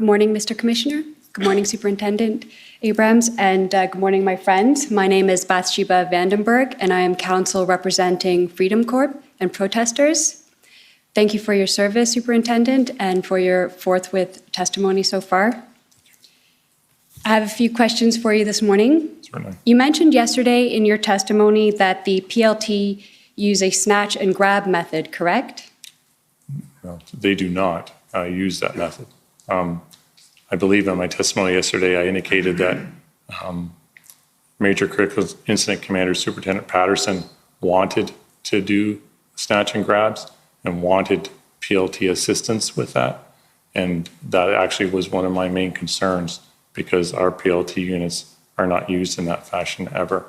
Good morning, Mr. Commissioner. Good morning, Superintendent Abrams, and good morning, my friends. My name is Bath-Shéba Den Berg, and I am counsel representing Freedom Corp and protesters. Thank you for your service, Superintendent, and for your forthwith testimony so far. I have a few questions for you this morning. Certainly. You mentioned yesterday in your testimony that the PLT use a snatch and grab method, correct? No, they do not use that method. I believe in my testimony yesterday, I indicated that Major Critical Incident Commander Superintendent Patterson wanted to do snatch and grabs and wanted PLT assistance with that. And that actually was one of my main concerns because our PLT units are not used in that fashion ever.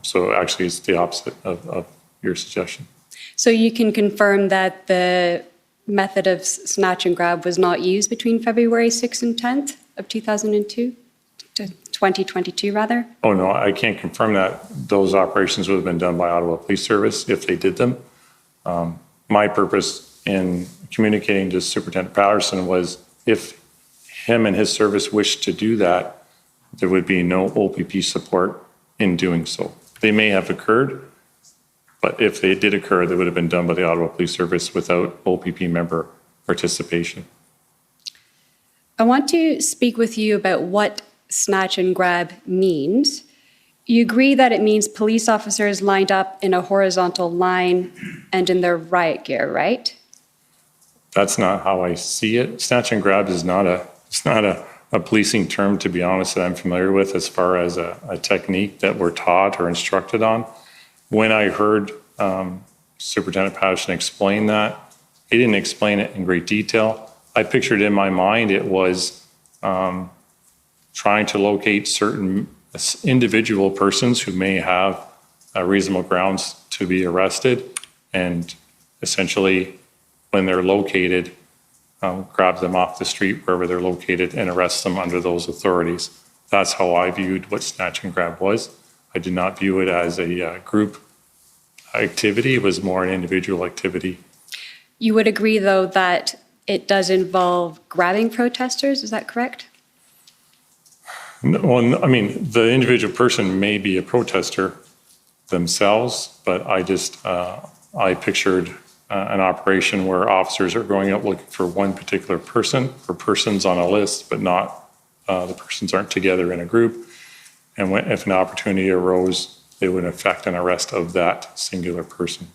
So actually it's the opposite of your suggestion. So you can confirm that the method of snatch and grab was not used between February 6th and 10th of 2022 rather? Oh no, I can't confirm that. Those operations would have been done by Ottawa Police Service if they did them. My purpose in communicating to Superintendent Patterson was if him and his service wished to do that, there would be no OPP support in doing so. They may have occurred, but if they did occur, they would have been done by the Ottawa Police Service without OPP member participation. I want to speak with you about what snatch and grab means. You agree that it means police officers lined up in a horizontal line and in their riot gear, right? That's not how I see it. Snatch and grab is not a policing term, to be honest, that I'm familiar with as far as a technique that we're taught or instructed on. When I heard Superintendent Patterson explain that, he didn't explain it in great detail. I pictured in my mind it was trying to locate certain individual persons who may have reasonable grounds to be arrested, and essentially, when they're located, grab them off the street wherever they're located and arrest them under those authorities. That's how I viewed what snatch and grab was. I did not view it as a group activity. It was more an individual activity. You would agree, though, that it does involve grabbing protesters, is that correct? No, well, I mean, the individual person may be a protester themselves, but I pictured an operation where officers are going out looking for one particular person or persons on a list, but not the persons aren't together in a group. And if an opportunity arose, they would effect an arrest of that singular person.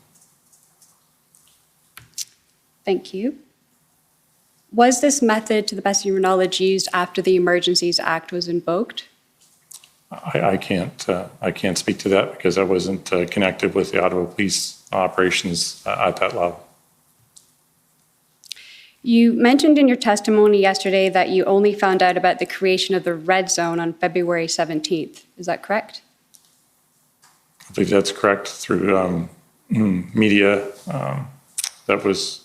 Thank you. Was this method, to the best of your knowledge, used after the Emergencies Act was invoked? I can't speak to that because I wasn't connected with the Ottawa Police operations at that level. You mentioned in your testimony yesterday that you only found out about the creation of the red zone on February 17th. Is that correct? I believe that's correct through media that was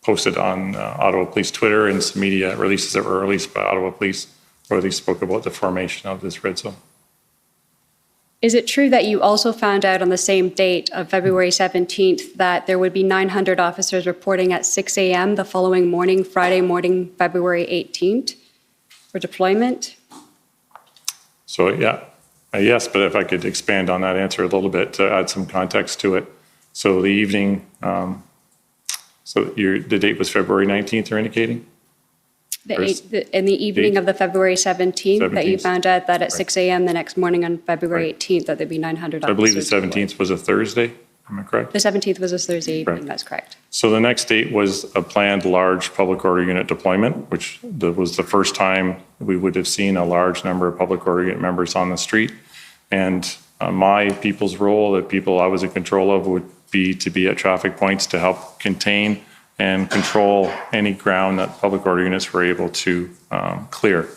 posted on Ottawa Police Twitter and some media releases that were released by Ottawa Police where they spoke about the formation of this red zone. Is it true that you also found out on the same date of February 17th that there would be 900 officers reporting at 6 a.m. the following morning, Friday morning, February 18th, for deployment? So, yeah, yes, but if I could expand on that answer a little bit to add some context to it. So the evening, the date was February 19th, you're indicating? In the evening of the February 17th, that you found out that at 6 a.m. the next morning on February 18th that there'd be 900 officers. I believe the 17th was a Thursday, am I correct? The 17th was a Thursday evening, Right. That's correct. So the next date was a planned large public order unit deployment, which was the first time we would have seen a large number of public order unit members on the street. And my people's role, the people I was in control of, would be to be at traffic points to help contain and control any ground that public order units were able to clear.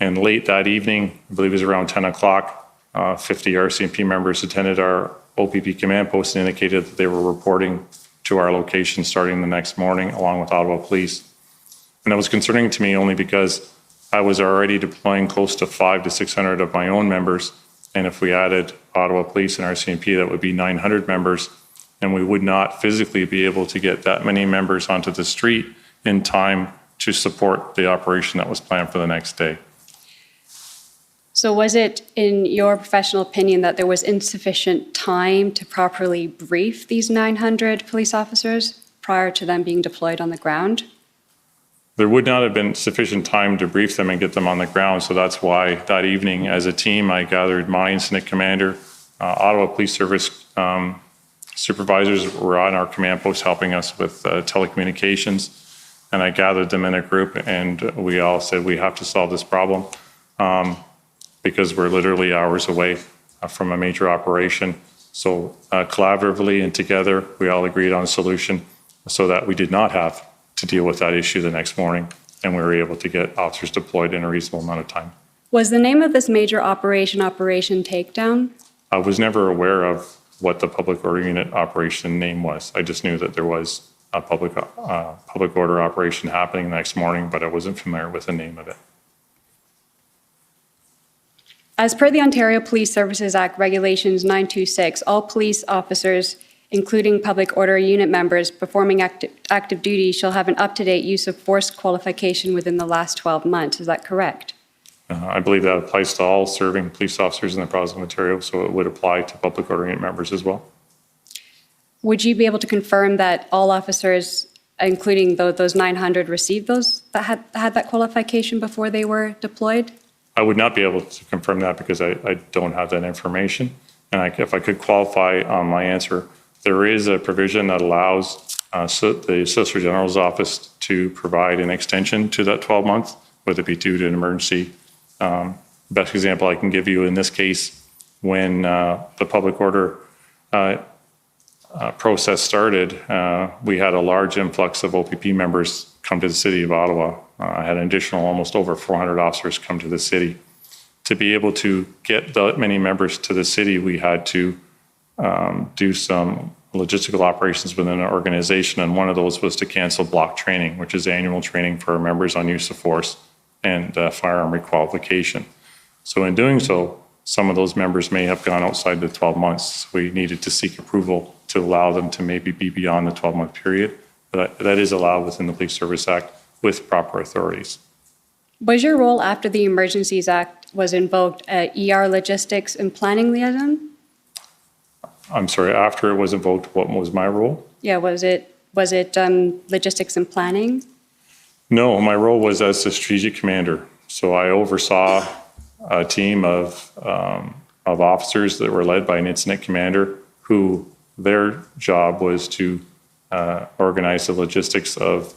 And late that evening, I believe it was around 10 o'clock, 50 RCMP members attended our OPP command post and indicated that they were reporting to our location starting the next morning along with Ottawa Police. And that was concerning to me only because I was already deploying close to 500 to 600 of my own members. And if we added Ottawa Police and RCMP, that would be 900 members. And we would not physically be able to get that many members onto the street in time to support the operation that was planned for the next day. So was it, in your professional opinion, that there was insufficient time to properly brief these 900 police officers prior to them being deployed on the ground? There would not have been sufficient time to brief them and get them on the ground, so that's why that evening, as a team, I gathered my incident commander, Ottawa Police Service supervisors were on our command post helping us with telecommunications, and I gathered them in a group, and we all said we have to solve this problem because we're literally hours away from a major operation. So collaboratively and together, we all agreed on a solution so that we did not have to deal with that issue the next morning, and we were able to get officers deployed in a reasonable amount of time. Was the name of this major operation Operation Takedown? I was never aware of what the public order unit operation name was. I just knew that there was a public order operation happening the next morning, but I wasn't familiar with the name of it. As per the Ontario Police Services Act Regulations 926, all police officers, including public order unit members performing active duty, shall have an up-to-date use of force qualification within the last 12 months. Is that correct? I believe that applies to all serving police officers in the province of Ontario, so it would apply to public order unit members as well. Would you be able to confirm that all officers, including those 900, received those that had that qualification before they were deployed? I would not be able to confirm that because I don't have that information. And if I could qualify on my answer, there is a provision that allows the Solicitor General's office to provide an extension to that 12-month, whether it be due to an emergency. Best example I can give you in this case, when the public order process started, we had a large influx of OPP members come to the city of Ottawa. I had an additional almost over 400 officers come to the city. To be able to get that many members to the city, we had to do some logistical operations within our organization, and one of those was to cancel block training, which is annual training for our members on use of force and firearm requalification. So in doing so, some of those members may have gone outside the 12 months. We needed to seek approval to allow them to maybe be beyond the 12-month period, but that is allowed within the Police Service Act with proper authorities. Was your role after the Emergencies Act was invoked ER logistics and planning liaison? I'm sorry, after it was invoked, what was my role? Yeah, was it logistics and planning? No, my role was as the strategic commander. So I oversaw a team of officers that were led by an incident commander who their job was to organize the logistics of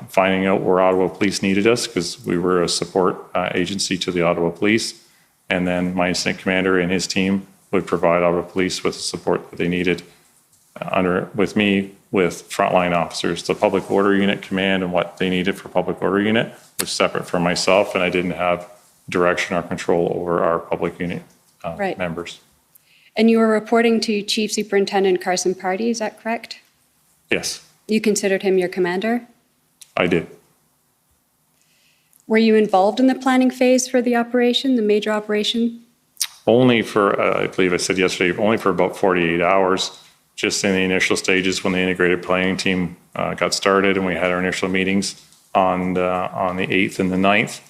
finding out where Ottawa Police needed us, because we were a support agency to the Ottawa Police. And then my incident commander and his team would provide Ottawa Police with the support that they needed with me, with frontline officers. The public order unit command and what they needed for public order unit was separate from myself, and I didn't have direction or control over our public unit members. And you were reporting to Chief Superintendent Carson Party, is that correct? Yes. You considered him your commander? I did. Were you involved in the planning phase for the operation, the major operation? Only for, I believe I said yesterday, only for about 48 hours, just in the initial stages when the integrated planning team got started and we had our initial meetings on the 8th and the 9th.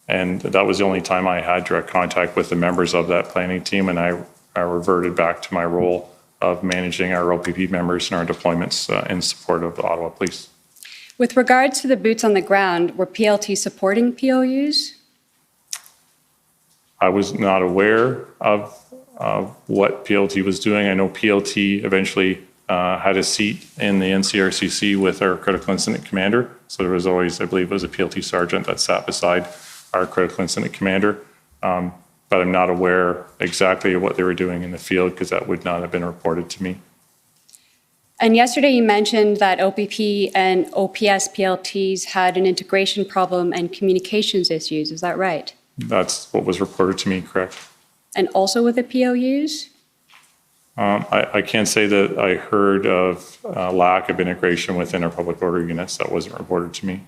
And that was the only time I had direct contact with the members of that planning team, and I reverted back to my role of managing our OPP members and our deployments in support of the Ottawa Police. With regards to the boots on the ground, were PLT supporting POUs? I was not aware of what PLT was doing. I know PLT eventually had a seat in the NCRCC with our critical incident commander. So there was always, I believe it was a PLT sergeant that sat beside our critical incident commander. But I'm not aware exactly of what they were doing in the field because that would not have been reported to me. And yesterday you mentioned that OPP and OPS PLTs had an integration problem and communications issues. Is that right? That's what was reported to me, correct. And also with the POUs? I can't say that I heard of lack of integration within our public order units. That wasn't reported to me.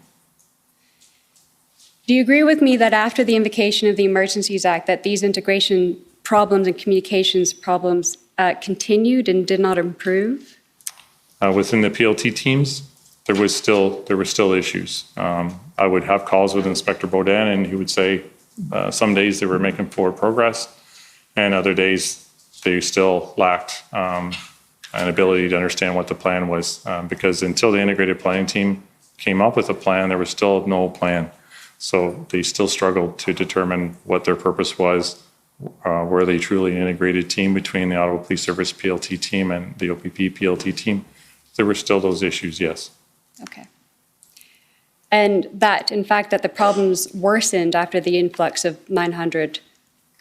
Do you agree with me that after the invocation of the Emergencies Act that these integration problems and communications problems continued and did not improve? Within the PLT teams? there were still issues. I would have calls with Inspector Baudin, and he would say some days they were making forward progress, and other days they still lacked an ability to understand what the plan was, because until the integrated planning team came up with a plan, there was still no plan. So they still struggled to determine what their purpose was. Were they truly an integrated team between the Ottawa Police Service PLT team and the OPP PLT team? There were still those issues, yes. Okay. And that, in fact, that the problems worsened after the influx of 900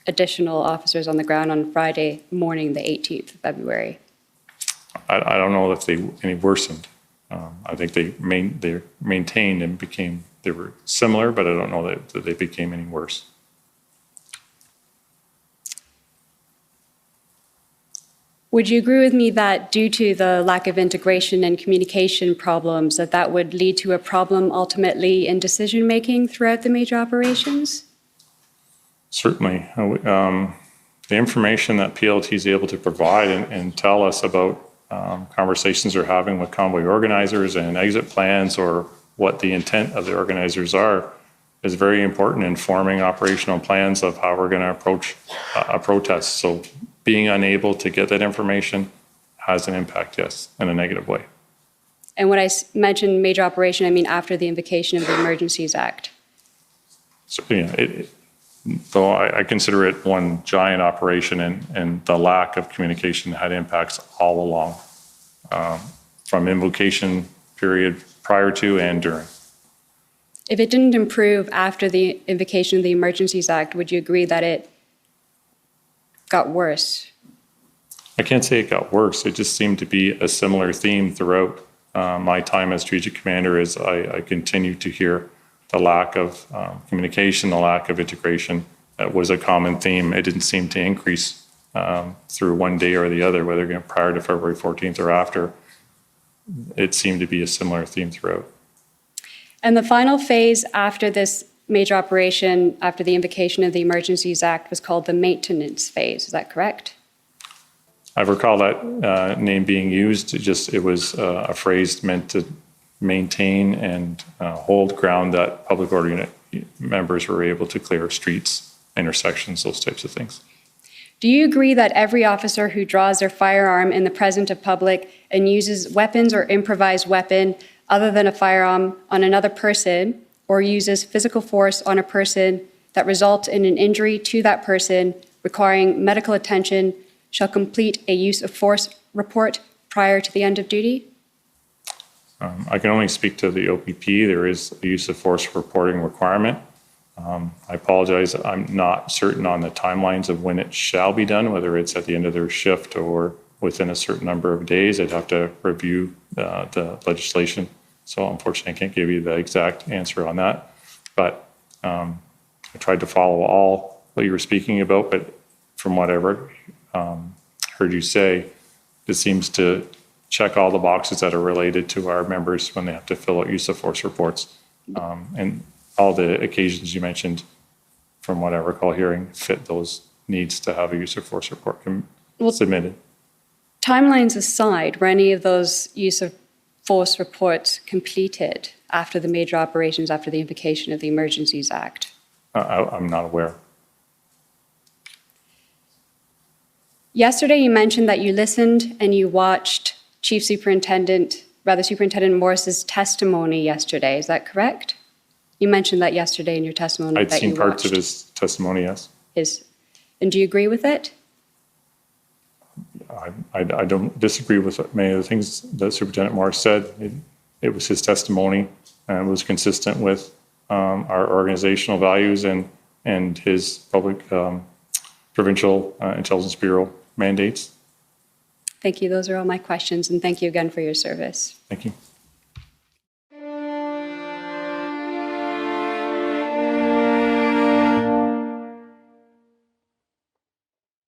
additional officers on the ground on Friday morning, the 18th of February. I don't know if they any worsened. I think they maintained and they were similar, but I don't know that they became any worse. Would you agree with me that due to the lack of integration and communication problems, that would lead to a problem ultimately in decision-making throughout the major operations? Certainly. The information that PLT is able to provide and tell us about conversations they're having with convoy organizers and exit plans, or what the intent of the organizers are, is very important in forming operational plans of how we're going to approach a protest. So being unable to get that information has an impact, yes, in a negative way. And when I mentioned major operation, I mean after the invocation of the Emergencies Act. So, though I consider it one giant operation, and the lack of communication had impacts all along, from invocation period prior to and during. If it didn't improve after the invocation of the Emergencies Act, would you agree that it got worse? I can't say it got worse. It just seemed to be a similar theme throughout my time as strategic commander, as I continue to hear the lack of communication, the lack of integration. That was a common theme. It didn't seem to increase through one day or the other, whether prior to February 14th or after. It seemed to be a similar theme throughout. And the final phase after this major operation, after the invocation of the Emergencies Act, was called the maintenance phase. Is that correct? I recall that name being used. It was a phrase meant to maintain and hold ground that public order unit members were able to clear streets, intersections, those types of things. Do you agree that every officer who draws their firearm in the presence of public and uses weapons or improvised weapon other than a firearm on another person, or uses physical force on a person that results in an injury to that person requiring medical attention, shall complete a use of force report prior to the end of duty? I can only speak to the OPP. There is a use of force reporting requirement. I apologize, I'm not certain on the timelines of when it shall be done, whether it's at the end of their shift or within a certain number of days. I'd have to review the legislation. So unfortunately, I can't give you the exact answer on that. But I tried to follow all what you were speaking about, but from what I've heard you say, it seems to check all the boxes that are related to our members when they have to fill out use of force reports. And all the occasions you mentioned, from what I recall hearing, fit those needs to have a use of force report submitted. Timelines aside, were any of those use of force reports completed after the major operations, after the invocation of the Emergencies Act? I'm not aware. Yesterday, you mentioned that you listened and you watched Superintendent Morris's testimony yesterday. Is that correct? You mentioned that yesterday in your testimony. I'd seen parts of his testimony, yes. And do you agree with it? I don't disagree with many of the things that Superintendent Morris said. It was his testimony, and it was consistent with our organizational values and his public provincial intelligence bureau mandates. Thank you. Those are all my questions, and thank you again for your service. Thank you.